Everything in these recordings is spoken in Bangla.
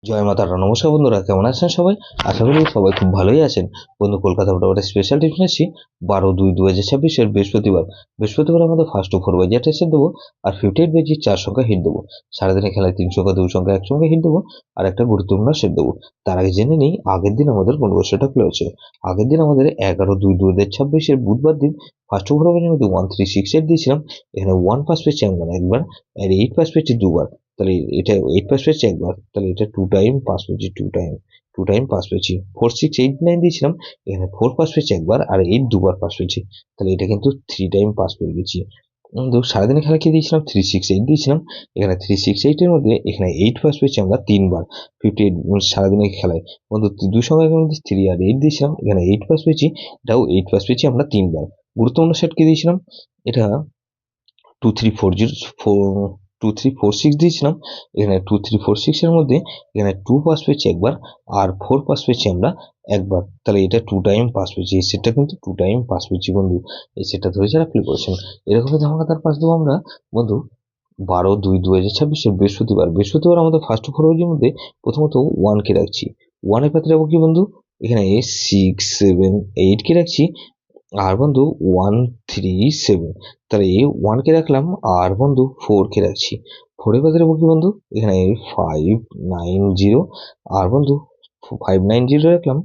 জয় মাতারা। নমস্কার বন্ধুরা, কেমন আছেন সবাই? আশা করি সবাই খুব ভালোই আছেন। বন্ধু, কলকাতা মোটামুটি স্পেশাল টিপস নিচ্ছি 12/2/2026 বৃহস্পতিবার আমাদের ফার্স্ট টু 4 বাজে টেস্ট দেবো, আর 58 বেজি 4 সংখ্যা হিট দেবো। সারাদিনে খেলায় 3 সংখ্যা 2 সংখ্যা 1 সংখ্যা হিট দেবো, আর একটা গুরুত্বপূর্ণ সেট দেবো। তার আগে জেনে নেই আগের দিন আমাদের কোন সেটটা প্লে হচ্ছে। আগের দিন আমাদের 11/2/2026 বুধবার দিন ফার্স্ট টু 4 বাজে মধ্যে 1368 দিয়েছিলাম। এখানে 1 পাস পেয়েছি আমরা একবার, আর 8 পাস পেয়েছি দুবার। তাহলে এটা 8 পাস পেয়েছি একবার, তাহলে এটা 2 টাইম পাস পেয়েছি, 2 টাইম পাস পেয়েছি। 4689 দিয়েছিলাম, এখানে 4 পাস পেয়েছি একবার, আর 8 দুবার পাস পেয়েছি। তাহলে এটা কিন্তু 3 টাইম পাস পেয়ে গেছি। কিন্তু সারাদিনে খেলা কি দিয়েছিলাম, 368 দিয়েছিলাম। এখানে 368 এর মধ্যে এখানে 8 পাস পেয়েছি আমরা 3 বার। 58 সারাদিনের খেলায় বন্ধু দুই সংখ্যার মধ্যে 3 আর 8 দিয়েছিলাম, এখানে 8 পাস পেয়েছি। এটাও 8 পাস পেয়েছি আমরা 3 বার। গুরুত্বপূর্ণ সেট কি দিয়েছিলাম, এটা 2346 দিয়েছিলাম। এখানে 2346 এর মধ্যে এখানে 2 পাস পেয়েছি একবার, আর 4 পাস পেয়েছি আমরা একবার। তাহলে এটা 2 টাইম পাস পেয়েছি। এই সেটটা কিন্তু 2 টাইম পাস পেয়েছি বন্ধু। এই সেটটা ধরে যারা প্লে করেছেন, এরকমই ধামাকাদার পাস দেবো আমরা বন্ধু 12/2/2026 বৃহস্পতিবার আমাদের ফার্স্ট 4 বাজির মধ্যে প্রথমত 1 কে রাখছি। 1 এর পাত্রে যাবো কি বন্ধু, এখানে 6 7 8 কে রাখছি, আর বন্ধু 137। তাহলে 1 কে রাখলাম, আর বন্ধু 4 কে রাখছি। 4 এর পাত্রে যাবো কি বন্ধু, এখানে 590, আর বন্ধু 590 রাখলাম,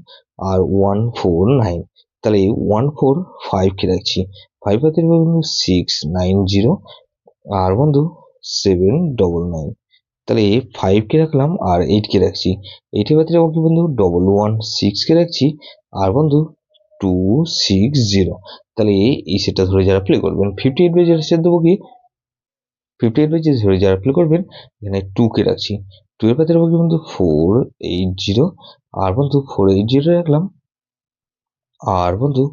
আর 149। তাহলে 145 কে রাখছি। 5 পাত্রে যাবো বন্ধু 690, আর বন্ধু 799। তাহলে 5 কে রাখলাম, আর 8 কে রাখছি। 8 এর পাত্রে যাবো কি বন্ধু 116 কে রাখছি, আর বন্ধু 260। তাহলে এই সেটটা ধরে যারা প্লে করবেন 58 বেজের সেট দেবো কি, 58 বেজে ধরে যারা প্লে করবেন এখানে 2 কে রাখছি। 2 এর পাত্রে যাবো কি বন্ধু 480, আর বন্ধু 480 রাখলাম, আর বন্ধু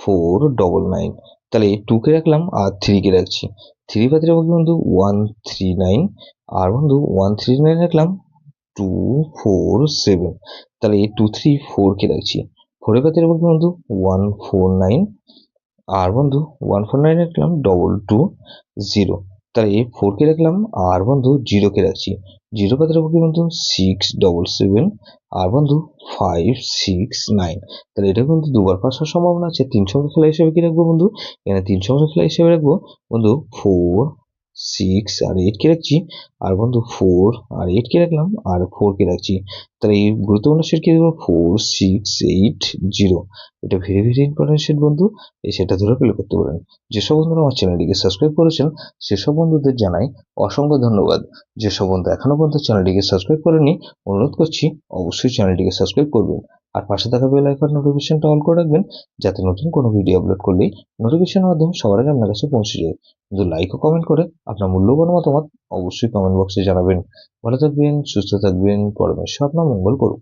499। তাহলে 2 কে রাখলাম, আর 3 কে রাখছি। 3 পাত্রে যাবো কি বন্ধু 139, আর বন্ধু 139 রাখলাম, 247। তাহলে 234 কে রাখছি। 4 এর পাত্রে যাবো কি বন্ধু 149, আর বন্ধু 149 রাখলাম, 220। তাহলে 4 কে রাখলাম, আর বন্ধু 0 কে রাখছি। 0 পাতে রাখবো কি বন্ধু 677, আর বন্ধু 569। তাহলে এটা কিন্তু দুবার পাস হওয়ার সম্ভাবনা আছে। 3 সংখ্যা খেলা হিসেবে কি রাখবো বন্ধু, এখানে 3 সংখ্যা খেলা হিসেবে রাখবো বন্ধু 4 6 আর 8 কে রাখছি, আর বন্ধু 4 আর 8 কে রাখলাম, আর 4 কে রাখছি। তাহলে এই গুরুত্বপূর্ণ সেট কি দেবো 4680। এটা ভেরি ভেরি ইম্পর্টেন্ট সেট বন্ধু। এই সেটটা ধরে প্লে করতে পারেন। যেসব বন্ধুরা আমার চ্যানেলটিকে সাবস্ক্রাইব করেছেন সেসব বন্ধুদের জানাই অসংখ্য ধন্যবাদ। যেসব বন্ধু এখনো পর্যন্ত চ্যানেলটিকে সাবস্ক্রাইব করেনি, অনুরোধ করছি অবশ্যই চ্যানেলটিকে সাবস্ক্রাইব করবেন, আর পাশে থাকা বেল আইকন নোটিফিকেশনটা অল করে রাখবেন, যাতে নতুন কোনো ভিডিও আপলোড করলেই নোটিফিকেশনের মাধ্যমে সবার আগে আপনার কাছে পৌঁছে যায়। কিন্তু লাইক ও কমেন্ট করে আপনার মূল্যবান মতামত অবশ্যই কমেন্ট বক্সে জানাবেন। ভালো থাকবেন, সুস্থ থাকবেন, পরমেশ্বর আপনার মঙ্গল করুন।